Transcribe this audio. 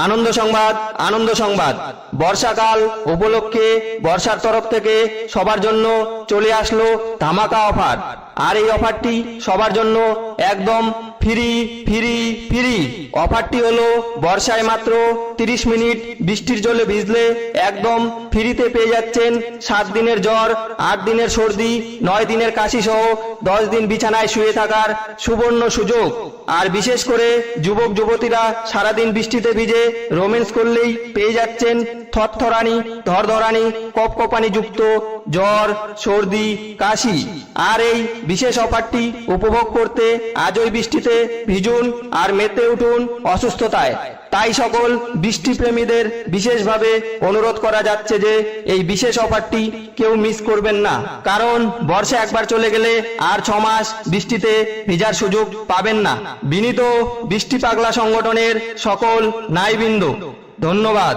আনন্দ সংবাদ, আনন্দ সংবাদ। বর্ষাকাল উপলক্ষে বর্ষার তরফ থেকে সবার জন্য চলে আসলো ধামাকা অফার। আর এই অফারটি সবার জন্য একদম ফ্রি ফ্রি ফ্রি। অফারটি হলো বর্ষায় মাত্র 30 মিনিট বৃষ্টির জলে ভিজলে একদম ফ্রিতে পেয়ে যাচ্ছেন 7 দিনের জ্বর, 8 দিনের সর্দি, 9 দিনের কাশি সহ 10 দিন বিছানায় শুয়ে থাকার সুবর্ণ সুযোগ। আর বিশেষ করে যুবক যুবতীরা সারাদিন বৃষ্টিতে ভিজে রোম্যান্স করলেই পেয়ে যাচ্ছেন থরথরানি, ধরধরানি, কপকপানি যুক্ত জ্বর, সর্দি, কাশি। আর এই বিশেষ অফারটি উপভোগ করতে আজই বৃষ্টিতে ভিজুন আর মেতে উঠুন অসুস্থতায়। তাই সকল বৃষ্টিপ্রেমীদের বিশেষভাবে অনুরোধ করা যাচ্ছে যে এই বিশেষ অফারটি কেউ মিস করবেন না, কারণ বর্ষা একবার চলে গেলে আর 6 মাস বৃষ্টিতে ভিজার সুযোগ পাবেন না। বিনীত বৃষ্টি পাগলা সংগঠনের সকল নাইবৃন্দ, ধন্যবাদ।